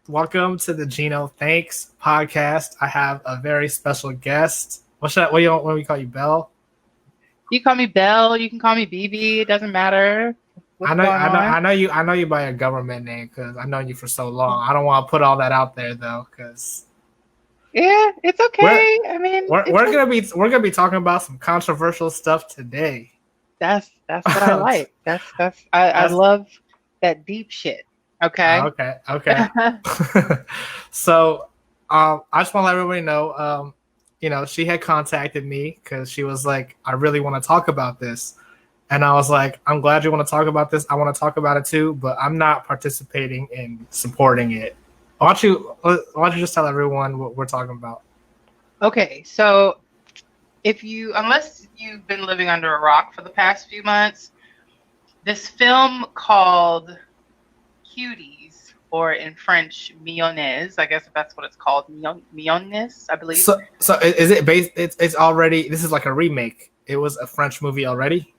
Welcome to the Gino Thanks podcast. I have a very special guest. What do you want we call you, Belle? You call me Belle. You can call me BB. It doesn't matter. What's going on? I know you by your government name because I've known you for so long. I don't want to put all that out there though, because Yeah, it's okay. I mean, we're gonna be talking about some controversial stuff today. that's what I like. I love that deep shit. Okay. Okay. So, I just want to let everybody know, she had contacted me because she was like, I really want to talk about this. And I was like, I'm glad you want to talk about this. I want to talk about it too, but I'm not participating in supporting it. Why don't you just tell everyone what we're talking about? Okay, so unless you've been living under a rock for the past few months, this film called Cuties, or in French, Millionnaires, I guess if that's what it's called, Millionnaires, I believe. So is it based? It's already. This is like a remake. It was a French movie already.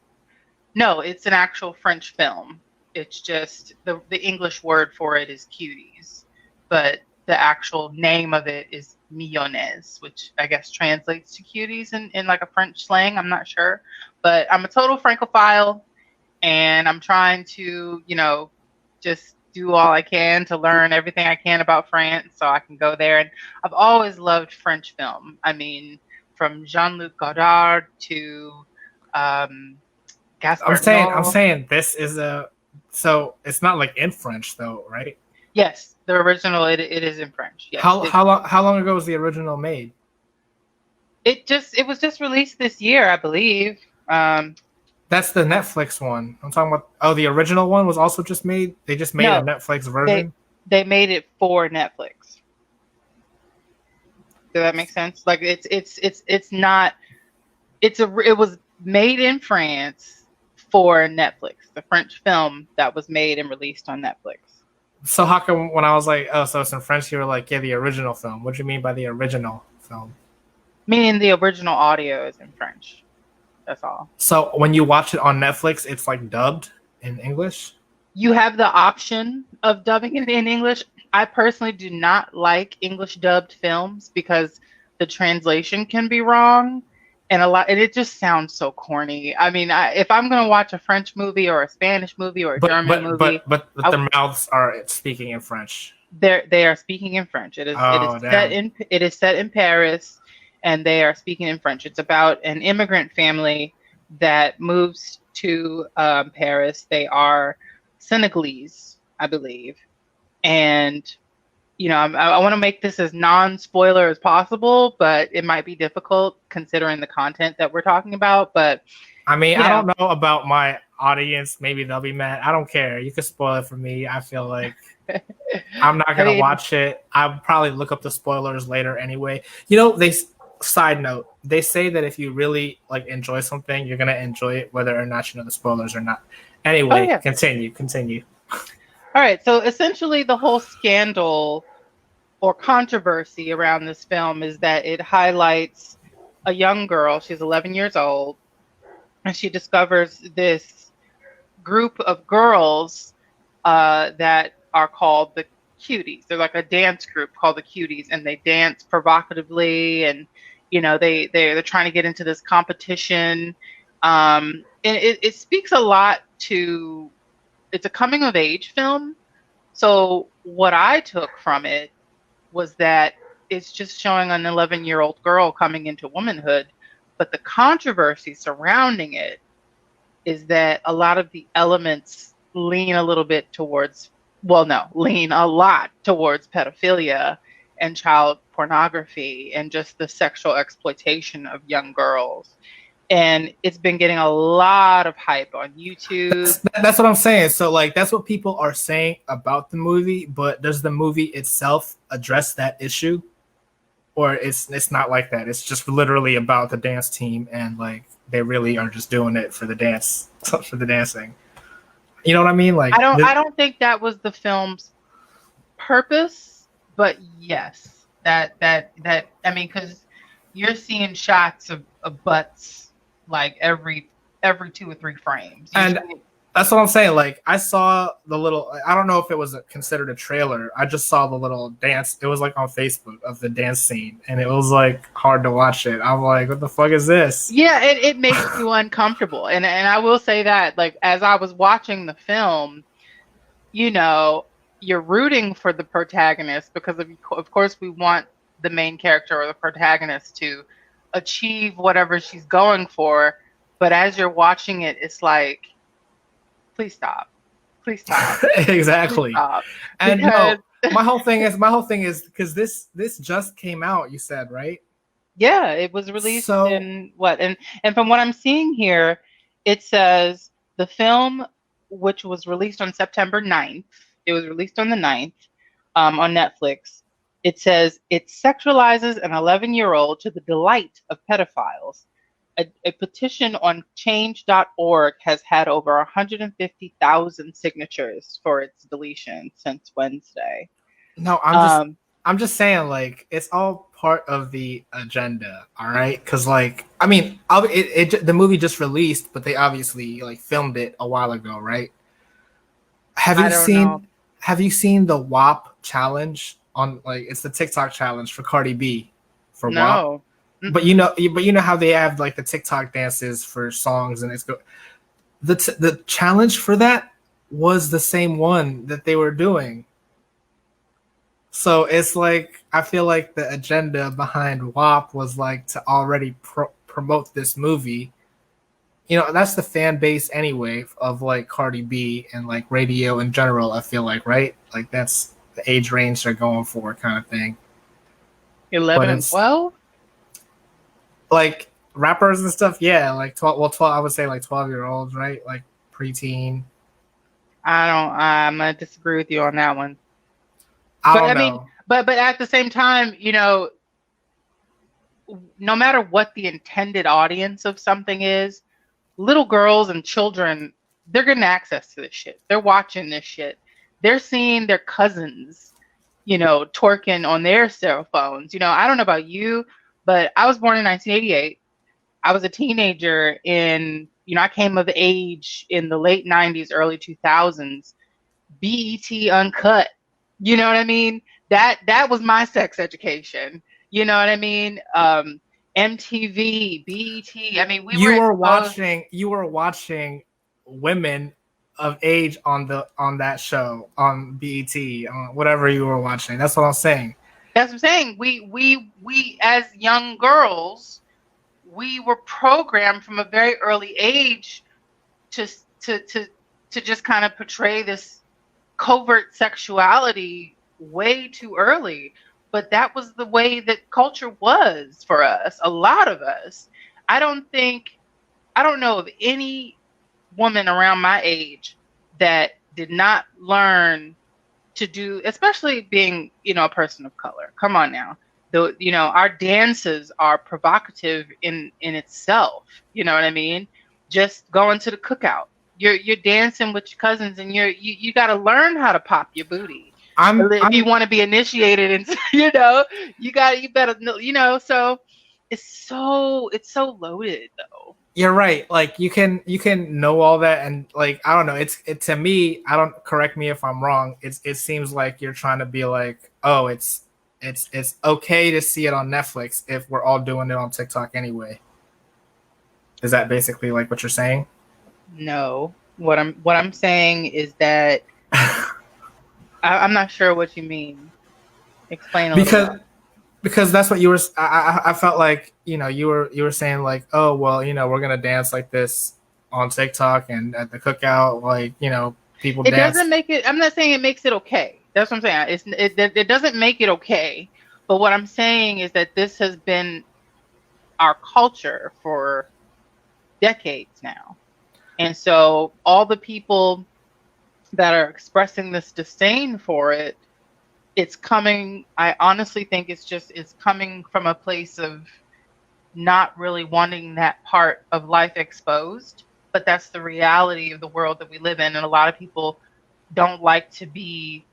No, it's an actual French film. It's just the English word for it is Cuties, but the actual name of it is Millionnaires, which I guess translates to cuties in like a French slang. I'm not sure, but I'm a total Francophile, and I'm trying to, just do all I can to learn everything I can about France so I can go there. And I've always loved French film. I mean, from Jean-Luc Godard to Gaspar I'm saying this is so it's not like in French though, right? Yes, the original it is in French. Yes. How long ago was the original made? It was just released this year, I believe. That's the Netflix one. I'm talking about. Oh, the original one was also just made. They just made a Netflix version. They made it for Netflix. Does that make sense? Like it's not. It was made in France for Netflix. The French film that was made and released on Netflix. So how come when I was like, oh, so it's in French, you were like, yeah, the original film. What do you mean by the original film? Meaning the original audio is in French. That's all. So when you watch it on Netflix, it's like dubbed in English? You have the option of dubbing it in English. I personally do not like English dubbed films because the translation can be wrong. And it just sounds so corny. I mean, if I'm going to watch a French movie or a Spanish movie or a German movie, but their mouths are speaking in French. They are speaking in French. It is set in Paris, and they are speaking in French. It's about an immigrant family that moves to Paris. They are Senegalese, I believe, and I want to make this as non-spoiler as possible, but it might be difficult considering the content that we're talking about. But I mean, I don't know about my audience. Maybe they'll be mad. I don't care. You can spoil it for me. I feel like I'm not going to watch it. I'll probably look up the spoilers later anyway. Side note, they say that if you really enjoy something, you're going to enjoy it whether or not you know the spoilers or not. Anyway, Continue. All right. So essentially the whole scandal or controversy around this film is that it highlights a young girl. She's 11 years old, and she discovers this group of girls that are called the Cuties. They're like a dance group called the Cuties, and they dance provocatively, and they're trying to get into this competition. And it speaks a lot to. It's a coming of age film. So what I took from it was that it's just showing an 11-year-old girl coming into womanhood, but the controversy surrounding it is that a lot of the elements lean a lot towards pedophilia and child pornography and just the sexual exploitation of young girls. And it's been getting a lot of hype on YouTube. That's what I'm saying. So that's what people are saying about the movie, but does the movie itself address that issue? Or it's not like that. It's just literally about the dance team, and they really are just doing it for the dance, for the dancing. You know what I mean? I don't think that was the film's purpose, but yes, that I mean, because you're seeing shots of butts every 2 or 3 frames. That's what I'm saying. Like, I saw the little. I don't know if it was considered a trailer. I just saw the little dance. It was like on Facebook of the dance scene, and it was like hard to watch it. I'm like, what the fuck is this? Yeah, it makes you uncomfortable. And I will say that, like, as I was watching the film, you know, you're rooting for the protagonist because of course we want the main character or the protagonist to achieve whatever she's going for. But as you're watching it, it's like, please stop. Please stop. Please Exactly. stop. And Because no, my whole thing is because this just came out. You said right. yeah, it was released So in what? And from what I'm seeing here, it says the film, which was released on September 9th, it was released on the 9th on Netflix. It says it sexualizes an 11-year-old to the delight of pedophiles. A petition on change.org has had over 150,000 signatures for its deletion since Wednesday. no, Um, I'm just saying, like, it's all part of the agenda, all right? Because, like, I mean, the movie just released, but they obviously like filmed it a while ago, right? Have I you don't know. seen Have you seen the WAP challenge on like it's the TikTok challenge for Cardi B for WAP? No. But Mm-mm. you know how they have like the TikTok dances for songs, and the challenge for that was the same one that they were doing. So it's like I feel like the agenda behind WAP was like to already promote this movie. You know, that's the fan base anyway of like Cardi B and like radio in general. I feel like, right? Like that's the age range they're going for, kind of thing. But 11 and it's 12? like rappers and stuff. Yeah, like 12. Well, 12. I would say like 12-year-olds, right? Like preteen. I'm gonna disagree with you on that one. I But don't I mean, know. but at the same time, no matter what the intended audience of something is, little girls and children, they're getting access to this shit. They're watching this shit. They're seeing their cousins, twerking on their cell phones. I don't know about you, but I was born in 1988. I was a teenager I came of age in the late 90s, early 2000s. BET Uncut. You know what I mean? That was my sex education. You know what I mean? MTV, BET. I mean, we were exposed. You were watching women of age on that show on BET, on whatever you were watching. That's what I'm saying. That's what I'm saying. We as young girls, we were programmed from a very early age to to to to just kind of portray this covert sexuality way too early. But that was the way that culture was for us, a lot of us. I don't know of any woman around my age that did not learn to do, especially being, a person of color. Come on now. Our dances are provocative in itself. You know what I mean? Just going to the cookout. You're dancing with your cousins, and you got to learn how to pop your booty. If you want to be initiated, and you better know. So it's so loaded though. You're right. Like you can know all that, and like I don't know. To me. I don't, correct me if I'm wrong. It seems like you're trying to be like, oh, it's okay to see it on Netflix if we're all doing it on TikTok anyway. Is that basically like what you're saying? No, what I'm saying is that I'm not sure what you mean. Explain a little because more. because that's what you were. I felt like you were saying like, oh well, we're gonna dance like this on TikTok and at the cookout, like people It dance. doesn't make it. I'm not saying it makes it okay. That's what I'm saying. It doesn't make it okay. But what I'm saying is that this has been our culture for decades now, and so all the people that are expressing this disdain for it, it's coming. I honestly think it's coming from a place of not really wanting that part of life exposed. But that's the reality of the world that we live in, and a lot of people don't like to be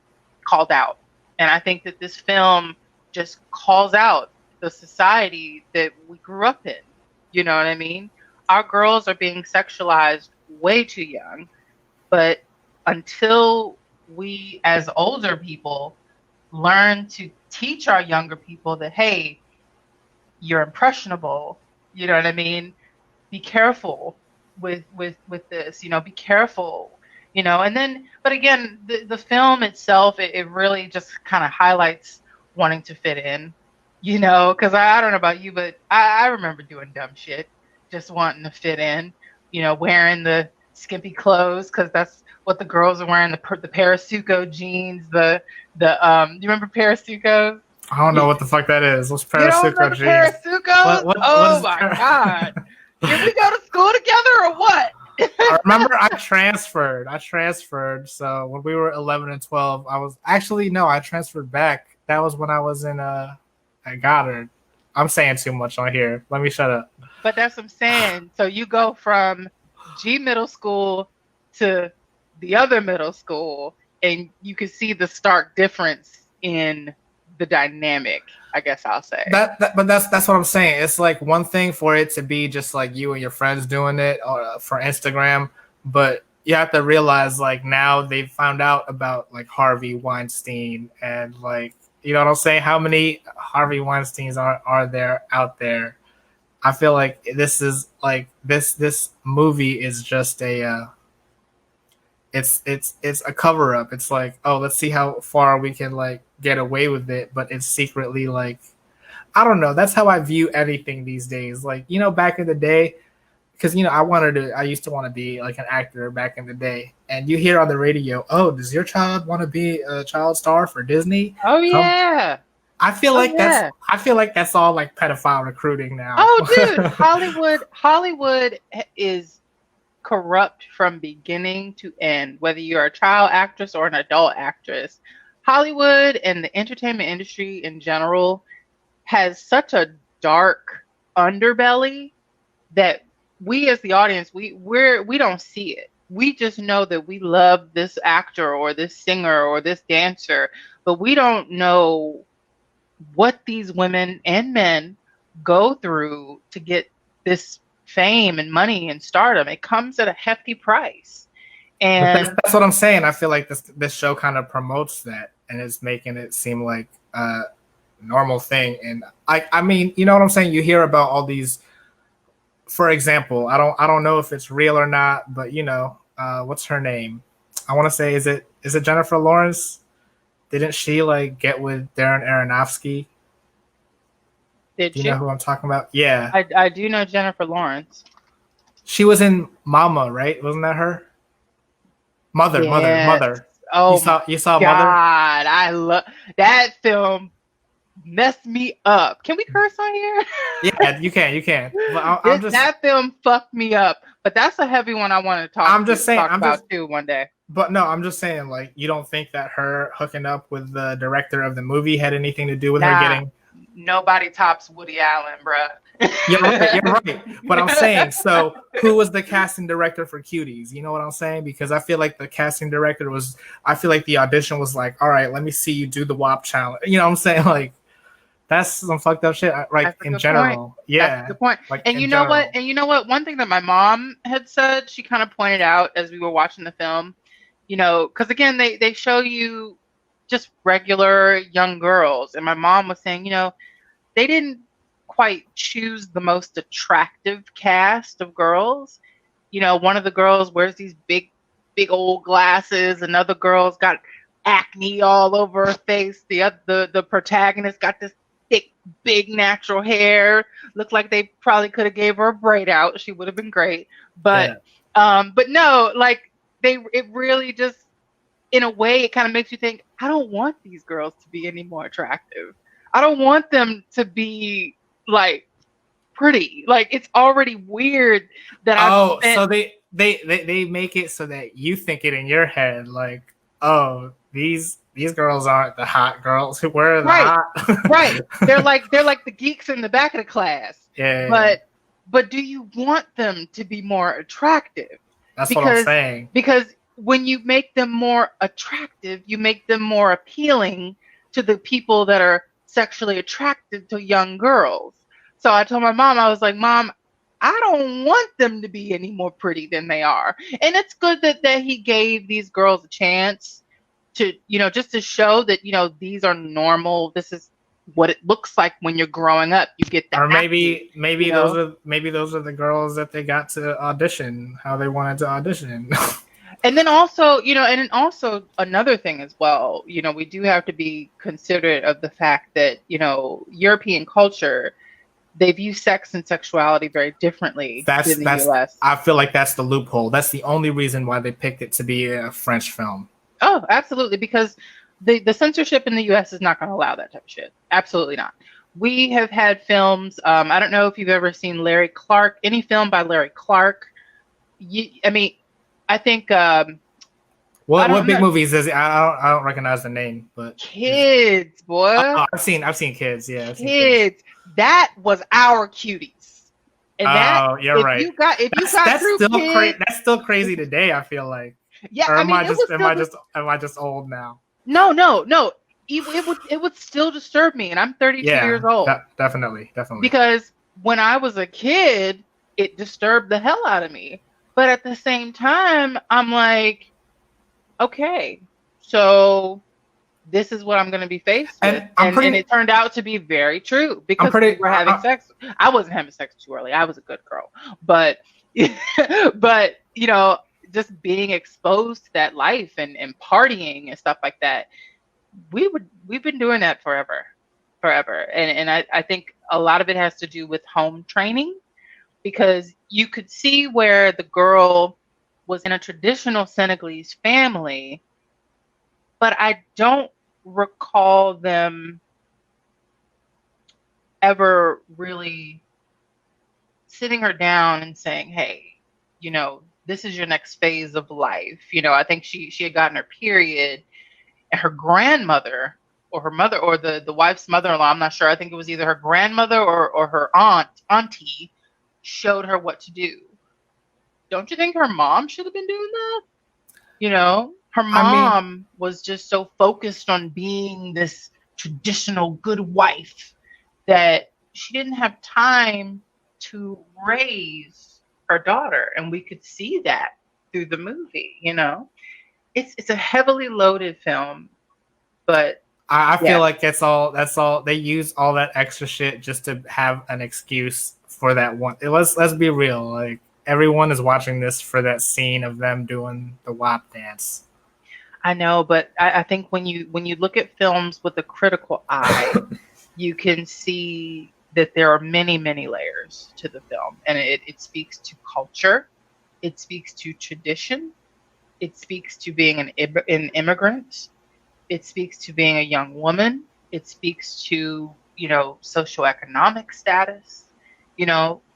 called out. And I think that this film just calls out the society that we grew up in. You know what I mean? Our girls are being sexualized way too young. But until we as older people learn to teach our younger people that, hey, you're impressionable, you know what I mean? Be careful with this, be careful, and then, but again, the film itself, it really just kind of highlights wanting to fit in, because I don't know about you, but I remember doing dumb shit, just wanting to fit in, wearing the skimpy clothes because that's what the girls are wearing, the Parasuco jeans, you remember Parasucos? I don't know what the fuck that is. What's You don't Parasuco remember jeans? Parasucos? What Oh is my God. Did we go to school together or what? I remember I transferred. So when we were 11 and 12, I transferred back. That was when I was in at Goddard. I'm saying too much on here. Let me shut up. But that's what I'm saying. So you go from G middle school to the other middle school, and you can see the stark difference in the dynamic, I guess I'll say. But that's what I'm saying. It's like one thing for it to be just like you and your friends doing it for Instagram, but you have to realize like now they've found out about like Harvey Weinstein and like, you know what I'm saying? How many Harvey Weinsteins are there out there? I feel like this is like this movie is just a it's a cover up. It's like, oh, let's see how far we can like get away with it, but it's secretly like, I don't know. That's how I view anything these days. Like, back in the day, because I used to want to be like an actor back in the day, and you hear on the radio, oh, does your child want to be a child star for Disney? Oh yeah. I feel like that's all like pedophile recruiting now. Oh dude, Hollywood is corrupt from beginning to end, whether you're a child actress or an adult actress. Hollywood and the entertainment industry in general has such a dark underbelly that we as the audience, we don't see it. We just know that we love this actor or this singer or this dancer, but we don't know what these women and men go through to get this fame and money and stardom. It comes at a hefty price. And that's what I'm saying. I feel like this show kind of promotes that and is making it seem like a normal thing. And I mean, you know what I'm saying? You hear about all these, for example, I don't know if it's real or not, but what's her name? I want to say, is it Jennifer Lawrence? Didn't she like get with Darren Aronofsky? Do you know who I'm talking about? Yeah. I do know Jennifer Lawrence. She was in Mama, right? Wasn't that her? Mother. Oh, you saw God, Mother? I love that film. Messed me up. Can we curse on here? Yeah, you can. But that film fucked me up. But that's a heavy one I want to talk about too one day. But no, I'm just saying, like, you don't think that her hooking up with the director of the movie had anything to do with her getting? Nobody tops Woody Allen, bruh. You're right. But I'm saying, so who was the casting director for Cuties? You know what I'm saying? Because I feel like the casting director I feel like the audition was like, all right, let me see you do the WAP challenge. You know what I'm saying? Like, that's some fucked up shit. Like in general. Point. Yeah. That's a good point. Like, and you know what? And you know what? One thing that my mom had said, she kind of pointed out as we were watching the film, because again, they show you just regular young girls. And my mom was saying, they didn't quite choose the most attractive cast of girls. One of the girls wears these big old glasses. Another girl's got acne all over her face. The protagonist got this thick, big natural hair. Looked like they probably could have gave her a braid out. She would have been great. But but no, like it really just, in a way, it kind of makes you think, I don't want these girls to be any more attractive. I don't want them to be like pretty. Like, it's already weird that so they make it so that you think it in your head, like, oh, these girls aren't the hot girls who were the hot. Right. They're like the geeks in the back of the class. Yeah. But do you want them to be more attractive? That's what I'm saying. Because when you make them more attractive, you make them more appealing to the people that are sexually attracted to young girls. So I told my mom, I was like, Mom, I don't want them to be any more pretty than they are. And it's good that he gave these girls a chance to, just to show that, these are normal. This is what it looks like when you're growing up. You get the Or acting, maybe those are the girls that they got to audition how they wanted to audition. And then also, another thing as well, we do have to be considerate of the fact that, European culture, they view sex and sexuality very differently than the US. I feel like that's the loophole. That's the only reason why they picked it to be a French film. Oh, absolutely. Because the censorship in the US is not going to allow that type of shit. Absolutely not. We have had films. I don't know if you've ever seen Larry Clark, any film by Larry Clark. I think. What big movies is it? I don't recognize the name, but Kids, boy. Oh, I've seen Kids. Yeah, Kids. That was our Cuties. And you're right. That's still crazy today. I feel like. Yeah, or am I just old now? No. It would still disturb me, and I'm 32 years old. Definitely. Because when I was a kid, it disturbed the hell out of me. But at the same time, I'm like, okay, so this is what I'm going to be faced with. And it turned out to be very true because we were having sex. I wasn't having sex too early. I was a good girl. But, just being exposed to that life and partying and stuff like that, we've been doing that forever. And I think a lot of it has to do with home training, because you could see where the girl was in a traditional Senegalese family, but I don't recall them ever really sitting her down and saying, hey, this is your next phase of life. I think she had gotten her period, and her grandmother or her mother or the wife's mother-in-law, I'm not sure. I think it was either her grandmother or her auntie showed her what to do. Don't you think her mom should have been doing that? Her mom was just so focused on being this traditional good wife that she didn't have time to raise her daughter. And we could see that through the movie, It's a heavily loaded film, but I feel like that's all they use all that extra shit just to have an excuse for that one. Let's be real. Like, everyone is watching this for that scene of them doing the WAP dance. I know, but I think when you look at films with a critical eye, you can see that there are many, many layers to the film. And it speaks to culture. It speaks to tradition. It speaks to being an immigrant. It speaks to being a young woman. It speaks to, socioeconomic status.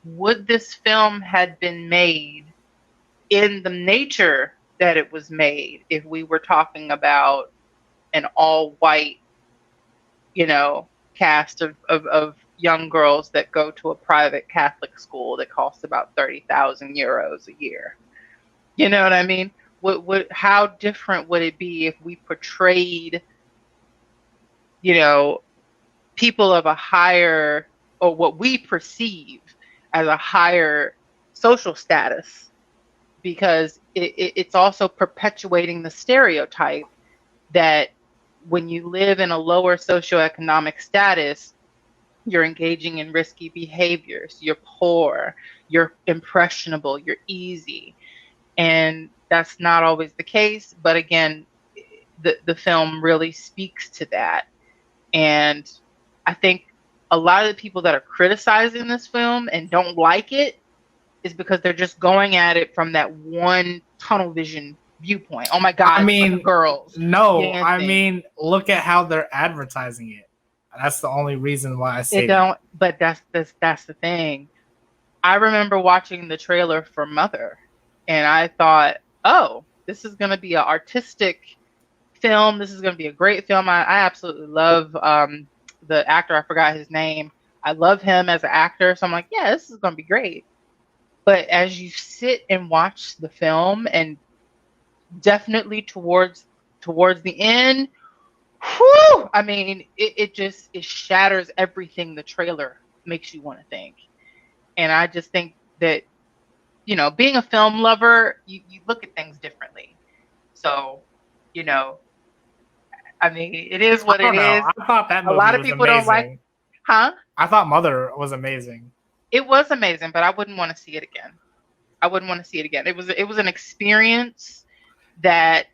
Would this film had been made in the nature that it was made if we were talking about an all-white, cast of young girls that go to a private Catholic school that costs about 30,000 euros a year? You know what I mean? How different would it be if we portrayed, people of a higher, or what we perceive as a higher social status? Because it's also perpetuating the stereotype that when you live in a lower socioeconomic status, you're engaging in risky behaviors, you're poor, you're impressionable, you're easy. And that's not always the case. But again, the film really speaks to that. And I think a lot of the people that are criticizing this film and don't like it is because they're just going at it from that one tunnel vision viewpoint. Oh my God, girls. No, dancing. Look at how they're advertising it. That's the only reason why I say that. But that's the thing. I remember watching the trailer for Mother, and I thought, oh, this is going to be an artistic film. This is going to be a great film. I absolutely love the actor. I forgot his name. I love him as an actor. So I'm like, yeah, this is going to be great. But as you sit and watch the film, and definitely towards the end, whew, it shatters everything the trailer makes you want to think. And I just think that, you know, being a film lover, you look at things differently. So, you know, I mean, it is what I don't it know. is. I thought that A movie lot of was people don't like, amazing. huh? I thought Mother was amazing. It was amazing, but I wouldn't want to see it again. I wouldn't want to see it again. It was an experience that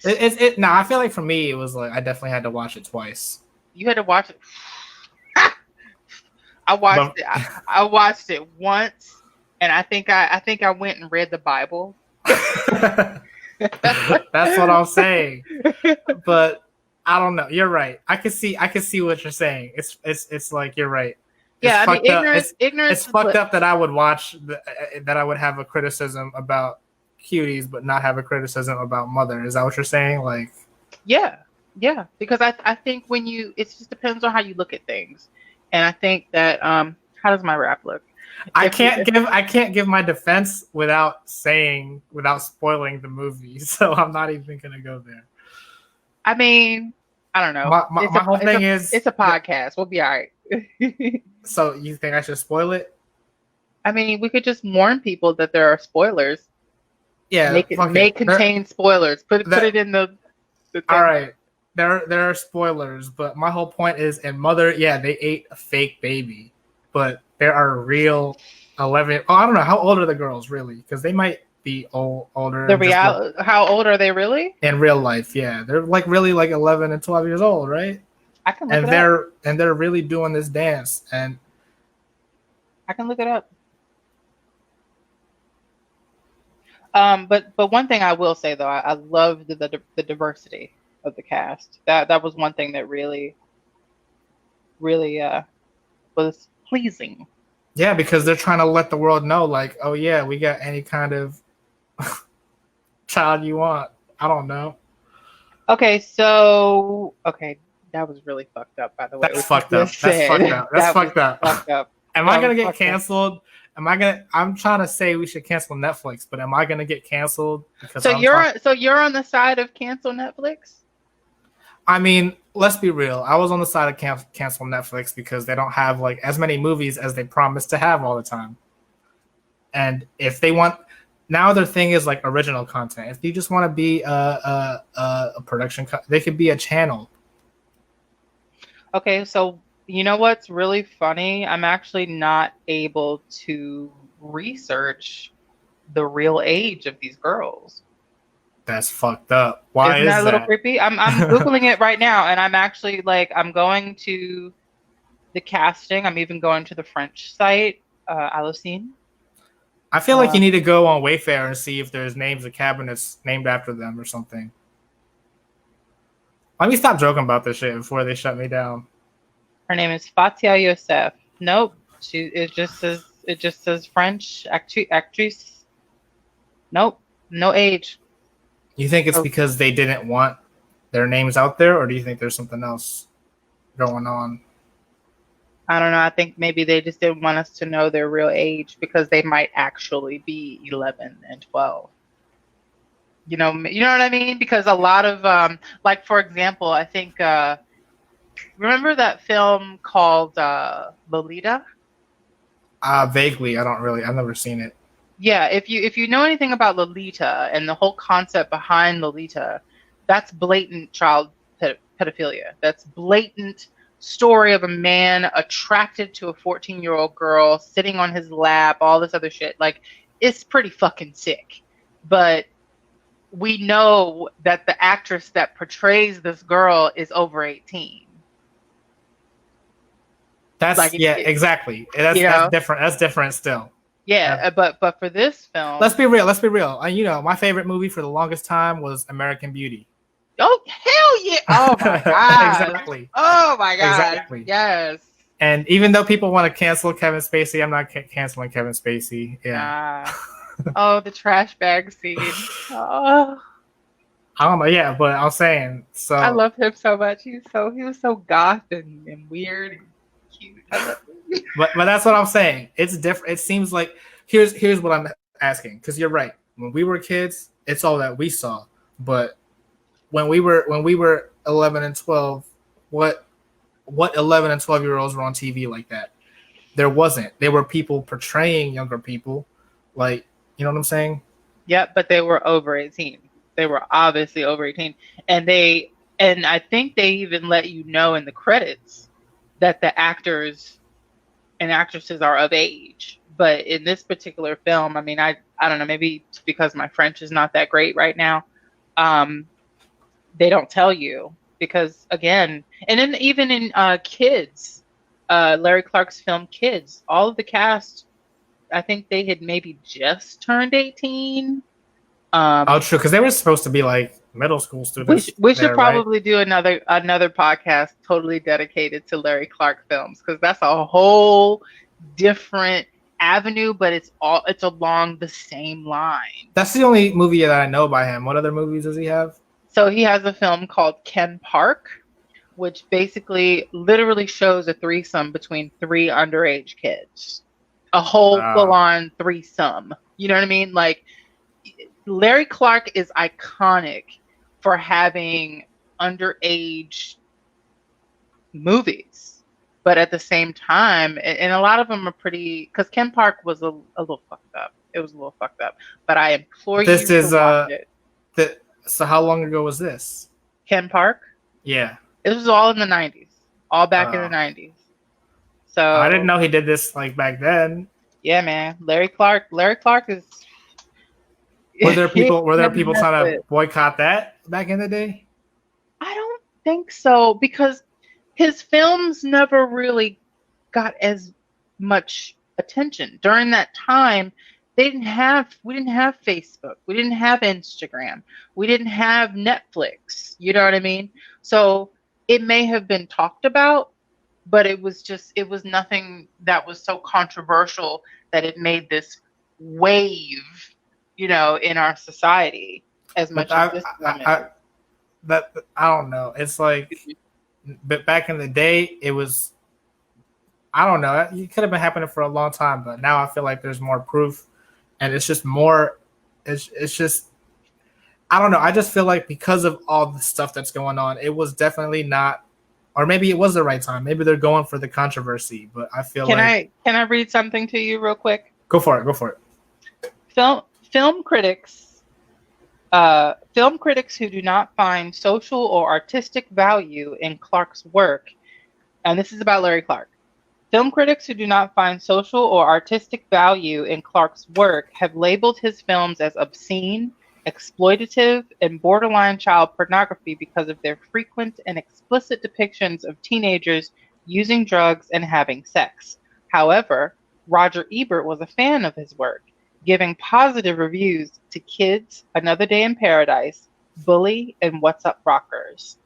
No, I feel like for me, it was like I definitely had to watch it twice. you had to watch it. I watched But, it. I watched it once, and I think I went and read the Bible. that's what I'm saying. But I don't know. You're right. I can see what you're saying. It's like you're right. Yeah, I mean, ignorance. It's fucked up that I would watch that I would have a criticism about Cuties, but not have a criticism about Mother. Is that what you're saying? Like, yeah, because I think it just depends on how you look at things, and I think that how does my rap look? I can't give my defense without spoiling the movie, so I'm not even gonna go there. I mean, I don't know. My whole thing is it's a podcast. We'll be all right. So you think I should spoil it? I mean, we could just warn people that there are spoilers. Yeah, may contain spoilers. Put it in the thing. All right. There are spoilers, but my whole point is in Mother, yeah, they ate a fake baby, but there are real 11. Oh, I don't know how old are the girls really, because they might be older. How old are they really? In real life, yeah, they're like really like 11 and 12 years old, right? I can look it up. And they're really doing this dance, and I can look it up. But one thing I will say though, I love the diversity of the cast. That was one thing that really was pleasing. Yeah, because they're trying to let the world know, like, oh yeah, we got any kind of child you want. I don't know. Okay, that was really fucked up, by the way. That's fucked up. That's fucked up. Am I gonna get canceled? I'm trying to say we should cancel Netflix, but am I gonna get canceled? So you're on the side of cancel Netflix? I mean, let's be real. I was on the side of cancel Netflix because they don't have like as many movies as they promise to have all the time. And if they want, now their thing is like original content. If you just want to be a production, they could be a channel. Okay, so you know what's really funny? I'm actually not able to research the real age of these girls. That's fucked up. Why Isn't that a little creepy? I'm Googling it right now, and I'm actually like, I'm going to the casting. I'm even going to the French site, Allocine. I feel like you need to go on Wayfair and see if there's names of cabinets named after them or something. Let me stop joking about this shit before they shut me down. Her name is Fatia Youssef. Nope. It just says French actrice. Nope. No age. You think it's because they didn't want their names out there, or do you think there's something else going on? I don't know. I think maybe they just didn't want us to know their real age because they might actually be 11 and 12. You know what I mean? Because a lot of like, for example, I think remember that film called Lolita? Vaguely. I've never seen it. Yeah, if you know anything about Lolita and the whole concept behind Lolita, that's blatant child pedophilia. That's blatant story of a man attracted to a 14-year-old girl, sitting on his lap, all this other shit. Like, it's pretty fucking sick. But we know that the actress that portrays this girl is over 18. That's like, exactly. That's different. That's different still. Yeah, but for this film, let's be real. You know, my favorite movie for the longest time was American Beauty. Oh hell yeah! Oh my god! Exactly. Oh my god! Exactly. Yes. And even though people want to cancel Kevin Spacey, I'm not canceling Kevin Spacey. Yeah. Oh, the trash bag scene. Oh. I don't know. Yeah, but I'm saying so. I love him so much. He was so goth and weird and cute. I love him. But that's what I'm saying. It's different. It seems like here's what I'm asking, because you're right. When we were kids, it's all that we saw. But when we were 11 and 12, what 11 and 12-year-olds were on TV like that? There wasn't. There were people portraying younger people Like, you know what I'm saying? Yep, but they were over 18. They were obviously over 18. And I think they even let you know in the credits that the actors and actresses are of age. But in this particular film, I mean, I don't know, maybe it's because my French is not that great right now. They don't tell you because, again, and then even in Kids, Larry Clark's film Kids, all of the cast, I think they had maybe just turned 18. Oh, true, because they were supposed to be like middle school students We should there, right? probably do another podcast totally dedicated to Larry Clark films, because that's a whole different avenue, but it's along the same line. That's the only movie that I know by him. What other movies does he have? So he has a film called Ken Park, which basically literally shows a threesome between three underage kids. A whole full-on threesome. You know what I mean? Like, Larry Clark is iconic for having underage movies, but at the same time, and a lot of them are pretty, because Ken Park was a little fucked up. It was a little fucked up, but I implore you to watch it. So how long ago was this? Ken Park? Yeah. It was all in the 90s. All back in the 90s. So I didn't know he did this like back then. Yeah, man. Larry Clark is. Were there people trying to boycott that back in the day? I don't think so, because his films never really got as much attention. During that time, we didn't have Facebook. We didn't have Instagram. We didn't have Netflix. You know what I mean? So it may have been talked about, but it was nothing that was so controversial that it made this wave, in our society as much as this one is. I don't know. It's like, but back in the day, it was, I don't know. It could have been happening for a long time, but now I feel like there's more proof, and it's just more. It's just, I don't know. I just feel like because of all the stuff that's going on, it was definitely not, or maybe it was the right time. Maybe they're going for the controversy, but I feel can I read something to you real quick? Go for it. Film critics who do not find social or artistic value in Clark's work, and this is about Larry Clark. Film critics who do not find social or artistic value in Clark's work have labeled his films as obscene, exploitative, and borderline child pornography because of their frequent and explicit depictions of teenagers using drugs and having sex. However, Roger Ebert was a fan of his work, giving positive reviews to Kids, Another Day in Paradise, Bully, and What's Up Rockers.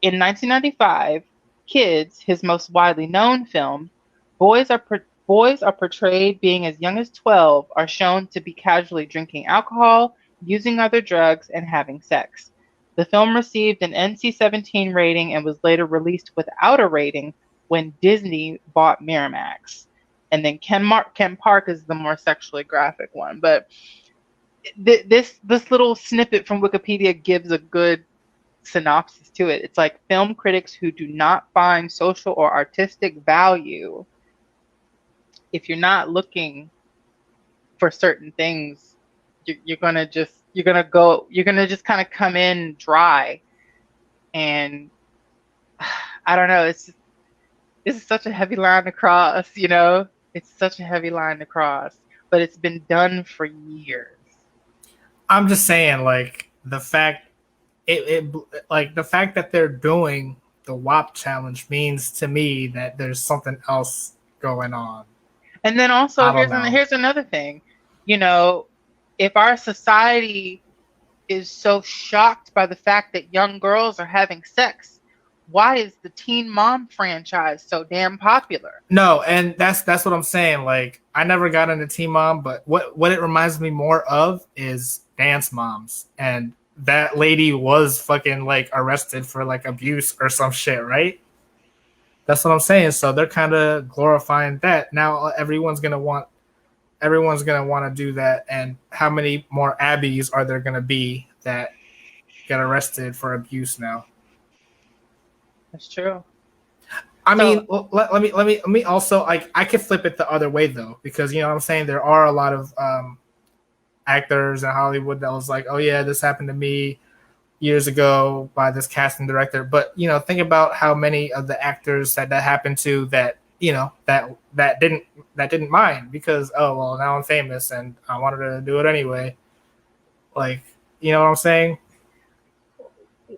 In 1995, Kids, his most widely known film, boys are portrayed being as young as 12, are shown to be casually drinking alcohol, using other drugs, and having sex. The film received an NC-17 rating and was later released without a rating when Disney bought Miramax. And then Ken Park is the more sexually graphic one. But this little snippet from Wikipedia gives a good synopsis to it. It's like, film critics who do not find social or artistic value. If you're not looking for certain things, you're gonna just kind of come in dry. And I don't know. This is such a heavy line to cross, It's such a heavy line to cross, but it's been done for years. I'm just saying, like, the fact that they're doing the WAP challenge means to me that there's something else going on. And then also, here's another thing. If our society is so shocked by the fact that young girls are having sex, why is the Teen Mom franchise so damn popular? No, and that's what I'm saying. Like, I never got into Teen Mom, but what it reminds me more of is Dance Moms. And that lady was fucking like arrested for like abuse or some shit, right? That's what I'm saying. So they're kind of glorifying that. Now everyone's gonna want to do that. And how many more Abbeys are there gonna be that get arrested for abuse now? That's true. I mean, let me also, like, I could flip it the other way though, because you know what I'm saying, there are a lot of actors in Hollywood that was like, oh yeah, this happened to me years ago by this casting director. But think about how many of the actors that happened to that that didn't mind because, oh well, now I'm famous and I wanted to do it anyway. Like, you know what I'm saying?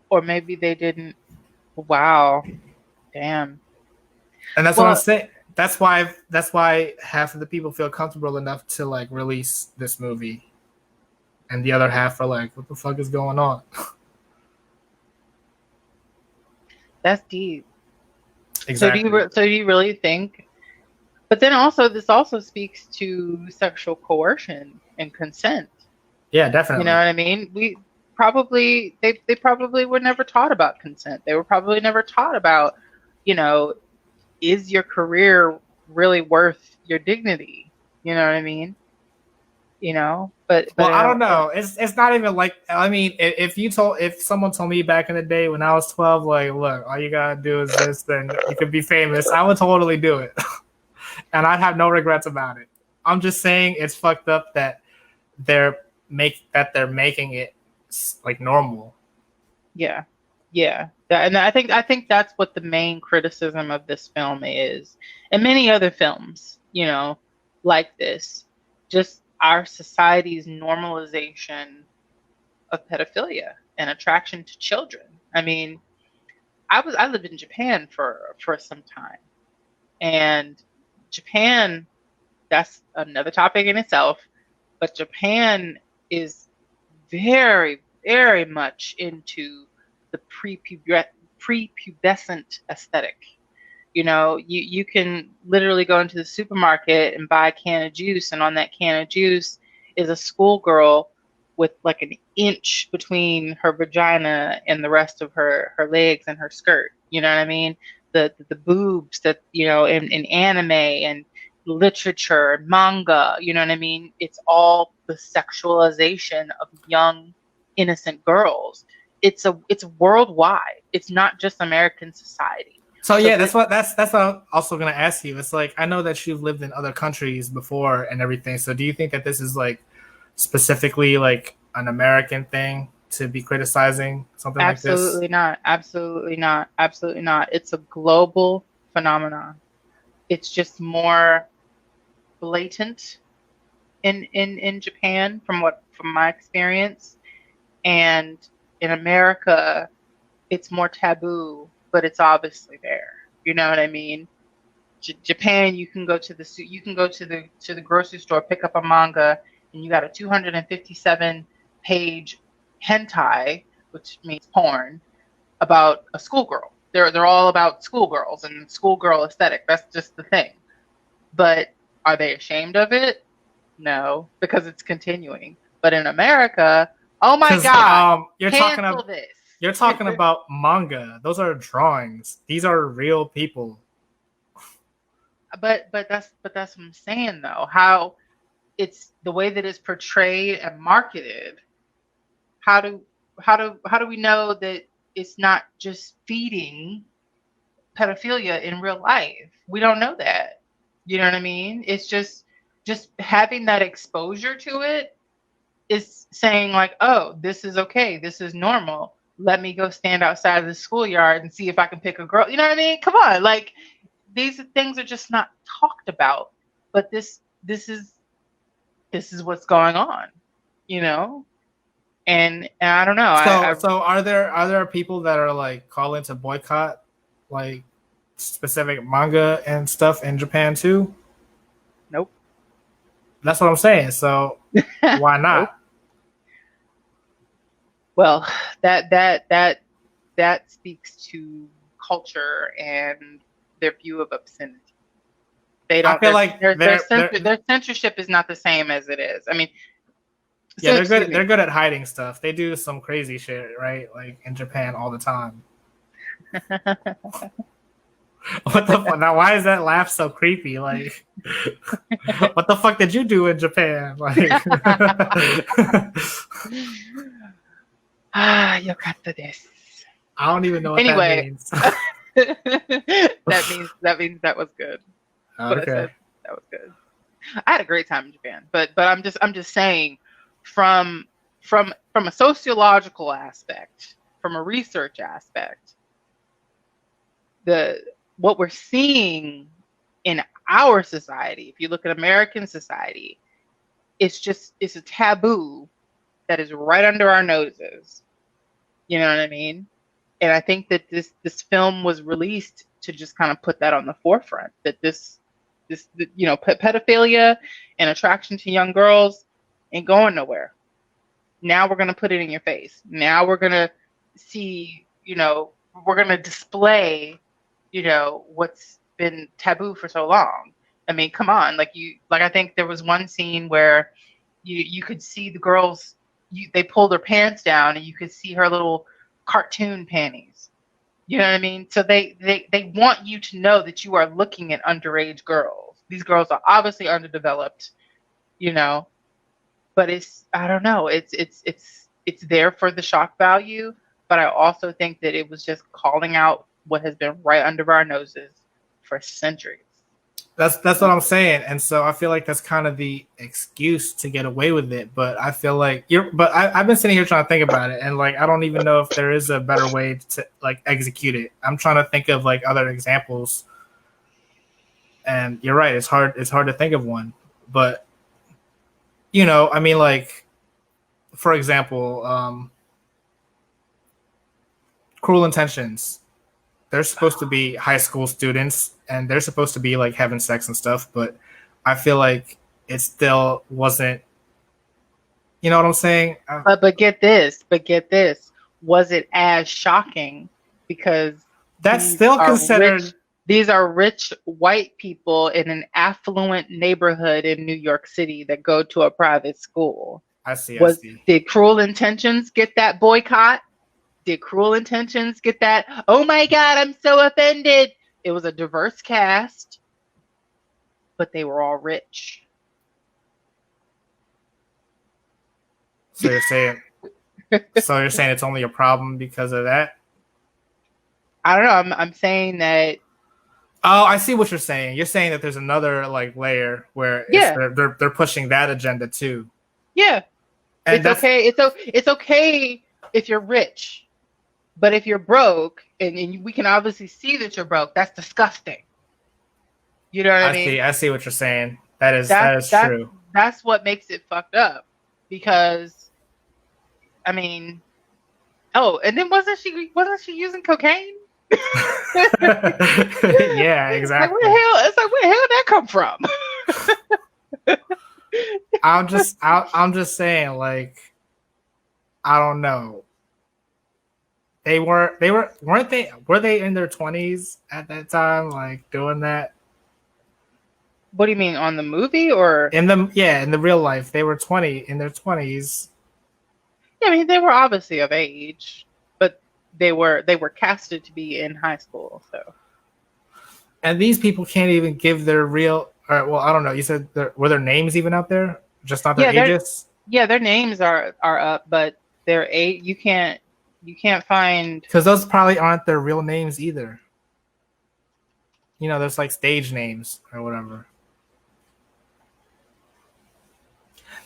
Or maybe they didn't. Wow, damn. And that's what I'm saying. That's why half of the people feel comfortable enough to like release this movie, and the other half are like, "What the fuck is going on?" That's deep. Exactly. So do you really think? But then also, this also speaks to sexual coercion and consent. Yeah, definitely. You know what I mean? They probably were never taught about consent. They were probably never taught about, is your career really worth your dignity? You know what I mean? But well, I don't know. It's not even like, I mean, if someone told me back in the day when I was 12, like, look, all you gotta do is this, then you could be famous, I would totally do it, and I'd have no regrets about it. I'm just saying it's fucked up that they're making it like normal. Yeah. And I think that's what the main criticism of this film is, and many other films, like this, just our society's normalization of pedophilia and attraction to children. I mean, I lived in Japan for some time, and Japan, that's another topic in itself, but Japan is very, very much into the prepubescent aesthetic. You can literally go into the supermarket and buy a can of juice, and on that can of juice is a schoolgirl with like an inch between her vagina and the rest of her legs and her skirt. You know what I mean? The boobs that, in anime and literature, manga, you know what I mean? It's all the sexualization of young, innocent girls. It's worldwide. It's not just American society. So yeah, that's what I'm also gonna ask you. It's like, I know that you've lived in other countries before and everything. So do you think that this is like specifically like an American thing to be criticizing something like this? Absolutely not. Absolutely not. Absolutely not. It's a global phenomenon. It's just more blatant in Japan from my experience, and in America it's more taboo, but it's obviously there. You know what I mean? Japan, you can go to the grocery store, pick up a manga, and you got a 257 page hentai, which means porn, about a schoolgirl. They're all about schoolgirls and schoolgirl aesthetic. That's just the thing. But are they ashamed of it? No, because it's continuing. But in America, oh my God, you're talking about manga. Those are drawings. These are real people. But that's what I'm saying though. How it's the way that it's portrayed and marketed. How do we know that it's not just feeding pedophilia in real life? We don't know that. You know what I mean? It's just having that exposure to it is saying like, oh, this is okay. This is normal. Let me go stand outside of the schoolyard and see if I can pick a girl. You know what I mean? Come on. Like, these things are just not talked about, but this is what's going on, and I don't know. So are there people that are like calling to boycott like specific manga and stuff in Japan too? Nope. That's what I'm saying. So why not? Nope. Well, that speaks to culture and their view of obscenity. They don't. I feel like their censorship is not the same as it is. I mean, yeah, they're good at hiding stuff. They do some crazy shit, right? Like in Japan all the time. What the fuck? Now, why is that laugh so creepy? Like, what the fuck did you do in Japan? Like, yokatta desu. I don't even know what that means. that means that was good. Okay. That was good. I had a great time in Japan, but I'm just saying, from a sociological aspect, from a research aspect, what we're seeing in our society, if you look at American society, it's a taboo that is right under our noses. You know what I mean? And I think that this film was released to just kind of put that on the forefront, that this pedophilia and attraction to young girls ain't going nowhere. Now we're going to put it in your face. Now we're going to see, we're going to display, what's been taboo for so long. I mean, come on. I think there was one scene where you could see the girls, they pulled their pants down and you could see her little cartoon panties. You know what I mean? So they want you to know that you are looking at underage girls. These girls are obviously underdeveloped, but I don't know. It's there for the shock value, but I also think that it was just calling out what has been right under our noses for centuries. That's what I'm saying, and so I feel like that's kind of the excuse to get away with it. But I feel like I've been sitting here trying to think about it, and I don't even know if there is a better way to execute it. I'm trying to think of other examples, and you're right. It's hard to think of one, but I mean, for example, Cruel Intentions. They're supposed to be high school students and they're supposed to be having sex and stuff, but I feel like it still wasn't, you know what I'm saying? But get this. Was it as shocking? Because that's still considered. These are rich white people in an affluent neighborhood in New York City that go to a private school. I see. Did Cruel Intentions get that boycott? Did Cruel Intentions get that? Oh my God, I'm so offended. It was a diverse cast, but they were all rich. So you're saying it's only a problem because of that? I don't know. I'm saying that. Oh, I see what you're saying. You're saying that there's another layer where they're pushing that agenda too. Yeah, and it's okay. It's okay if you're rich. But if you're broke, and we can obviously see that you're broke, that's disgusting. You know what I mean? I see what you're saying. That is true. That's what makes it fucked up. Because, I mean, and then wasn't she using cocaine? Yeah, exactly. Where the hell did that come from? I'm just saying, I don't know. Were they in their 20s at that time, doing that? What do you mean, on the movie or in the real life? They were in their 20s. Yeah, I mean, they were obviously of age, but they were casted to be in high school, so. And these people can't even give their real. Well, I don't know. You said were their names even out there? Just not their ages? Yeah, their names are up, but their age you can't find, because those probably aren't their real names either. There's stage names or whatever.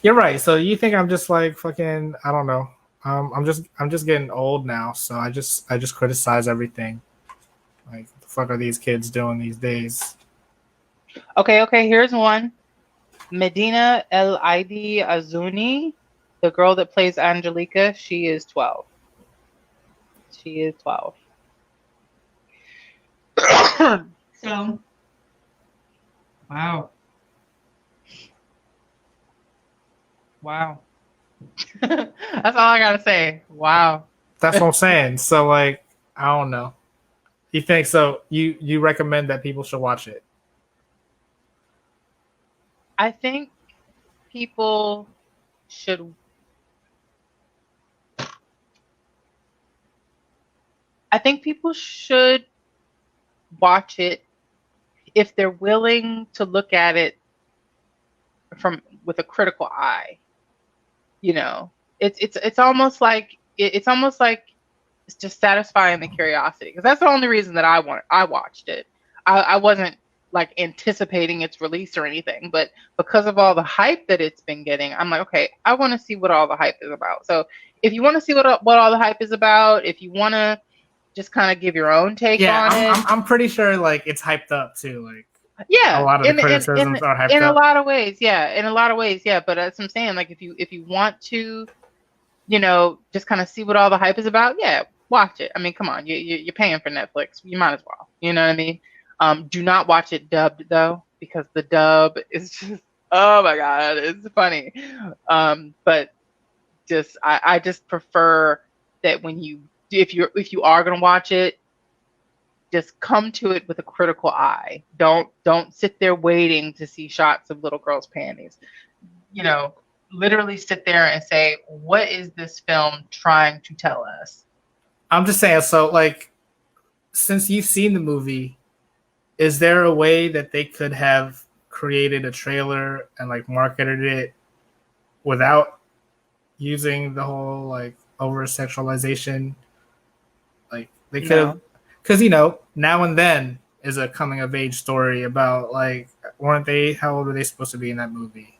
You're right. So you think I'm just fucking? I don't know. I'm just getting old now, so I just criticize everything. What the fuck are these kids doing these days? Okay. Here's one. Medina El Aidi Azuni, the girl that plays Angelica, she is 12. She is 12. So, wow. That's all I gotta say. Wow. That's what I'm saying. So, I don't know. You think so? You recommend that people should watch it? I think people should. I think people should watch it if they're willing to look at it with a critical eye. It's almost like it's just satisfying the curiosity, because that's the only reason that I watched it. I wasn't like anticipating its release or anything, but because of all the hype that it's been getting, I'm like, okay, I want to see what all the hype is about. So if you want to see what all the hype is about, if you want to just kind of give your own take Yeah, on it, I'm pretty sure like it's hyped up too. Like a yeah, lot of the criticisms are hyped in a up. lot of ways, yeah, in a lot of ways, yeah. But that's what I'm saying. Like if you want to, just kind of see what all the hype is about, yeah, watch it. I mean, come on, you're paying for Netflix, you might as well. You know what I mean? Do not watch it dubbed though, because the dub is just, oh my god, it's funny. But just I just prefer that when if you are gonna watch it, just come to it with a critical eye. Don't sit there waiting to see shots of little girls' panties. Literally sit there and say, what is this film trying to tell us? I'm just saying. So like, since you've seen the movie, is there a way that they could have created a trailer and like marketed it without using the whole like over sexualization? Like they could have, No, because Now and Then is a coming of age story about like, weren't they? How old were they supposed to be in that movie?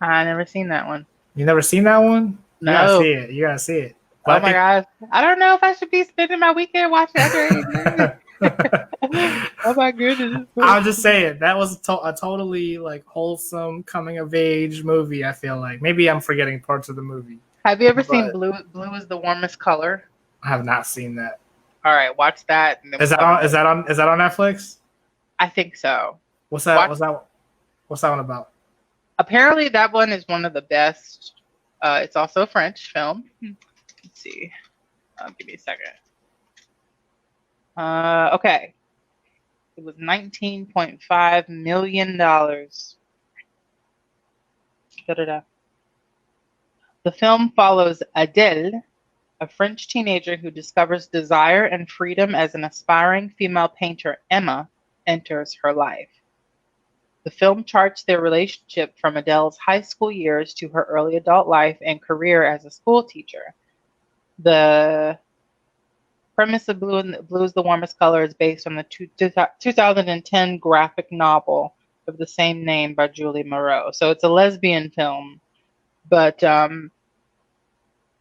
I never seen that one. You never seen that one? You gotta see No. it. You gotta see it. Oh But my gosh. I don't know if I should be spending my weekend watching underage movies. I Oh my goodness. I'm just saying that was a totally like wholesome coming of age movie. I feel like maybe I'm forgetting parts of the movie, Have you ever seen but Blue? Blue is the warmest color. I have not seen that. All right, watch that. And then Is that on? Is that on Netflix? I think so. What's that? Watch. What's that one about? Apparently, that one is one of the best. It's also a French film. Let's see. Give me a second. Okay. It was $19.5 million. Da-da-da. The film follows Adele, a French teenager who discovers desire and freedom as an aspiring female painter, Emma, enters her life. The film charts their relationship from Adele's high school years to her early adult life and career as a school teacher. The premise of Blue is the Warmest Color is based on the 2010 graphic novel of the same name by Julie Moreau. So it's a lesbian film, but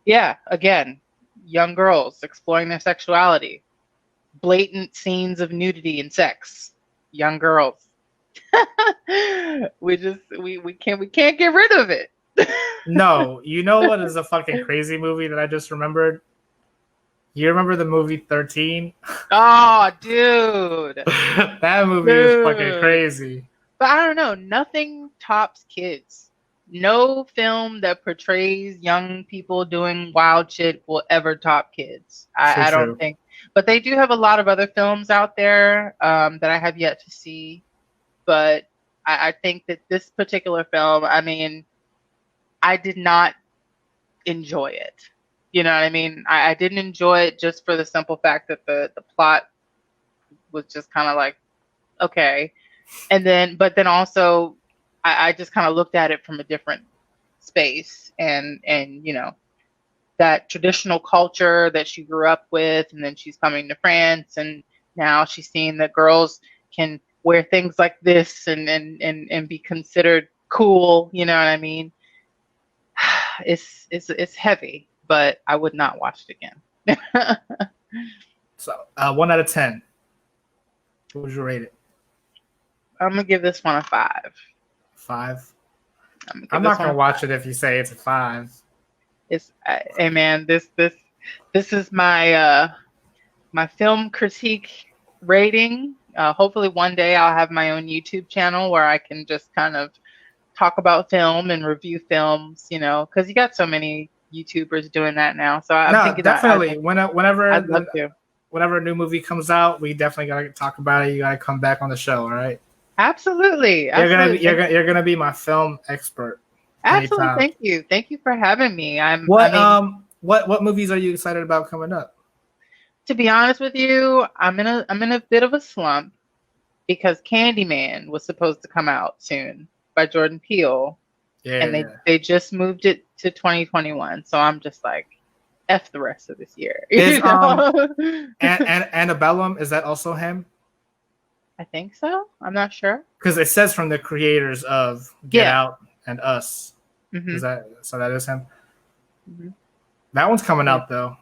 yeah, again, young girls exploring their sexuality, blatant scenes of nudity and sex, young girls. we can't get rid of it. No, you know what is a fucking crazy movie that I just remembered? You remember the movie 13? Oh, dude. That movie is fucking crazy. But I don't know. Nothing tops kids. No film that portrays young people doing wild shit will ever top kids. I don't think. But they do have a lot of other films out there that I have yet to see. But I think that this particular film, I mean, I did not enjoy it. You know what I mean? I didn't enjoy it just for the simple fact that the plot was just kind of like, okay. But then also I just kind of looked at it from a different space and that traditional culture that she grew up with, and then she's coming to France and now she's seeing that girls can wear things like this and be considered cool, you know what I mean? It's heavy, but I would not watch it again. So 1 out of 10. What would you rate it? I'm gonna give this one a 5. 5. I'm not gonna watch it if you say it's a 5. It's hey man, this is my my film critique rating. Hopefully one day I'll have my own YouTube channel where I can just kind of talk about film and review films, because you got so many YouTubers doing that now. So I'm thinking definitely. Whenever I'd love to. Whenever a new movie comes out, we definitely gotta talk about it. You gotta come back on the show, all right? Absolutely. You're gonna be my film expert. Absolutely. Anytime. Thank you for having me. What movies are you excited about coming up? To be honest with you, I'm in a bit of a slump because Candyman was supposed to come out soon by Jordan Peele. Yeah. And they just moved it to 2021. So I'm just like, F the rest of this year. Is Antebellum, is that also him? I think so. I'm not sure. Because it says from the creators of Get Yeah. Out and Us. Mm-hmm. Is that so? That is him. Mm-hmm. That one's coming out though.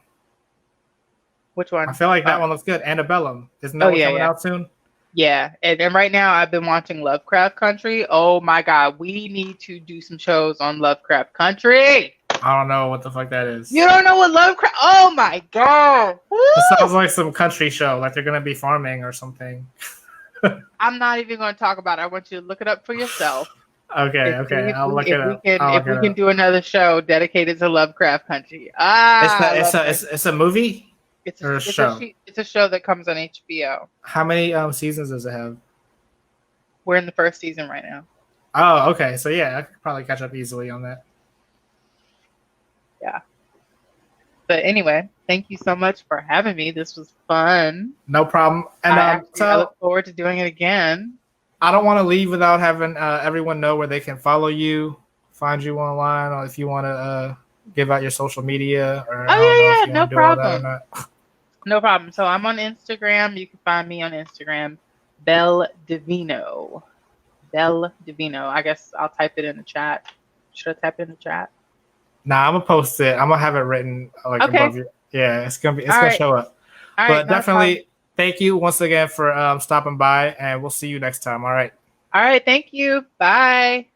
Which one? I feel like that one looks good. Antebellum. Isn't that Oh one yeah, coming yeah. out soon? Yeah, and right now I've been watching Lovecraft Country. Oh my God, we need to do some shows on Lovecraft Country. I don't know what the fuck that is. You don't know what Lovecraft? Oh my God. Woo! It sounds like some country show, like they're gonna be farming or something. I'm not even going to talk about it. I want you to look it up for yourself. Okay, I'll look it up. If we can do another show dedicated to Lovecraft Country. It's a movie. It's or a show. It's a show that comes on HBO. How many seasons does it have? We're in the first season right now. Oh, okay. So yeah, I could probably catch up easily on that. Yeah. But anyway, thank you so much for having me. This was fun. No problem. And I look forward to doing it again. I don't want to leave without having everyone know where they can follow you, find you online, or if you want to give out your social media. Or No problem. No problem. So I'm on Instagram. You can find me on Instagram, Belle Divino. Belle Divino. I guess I'll type it in the chat. Should I type it in the chat? Nah, I'm gonna post it. I'm gonna have it written above you. Yeah, it's gonna show up. All but definitely, thank you once again for stopping by, and we'll see you next time. All right. All right. Thank you. Bye.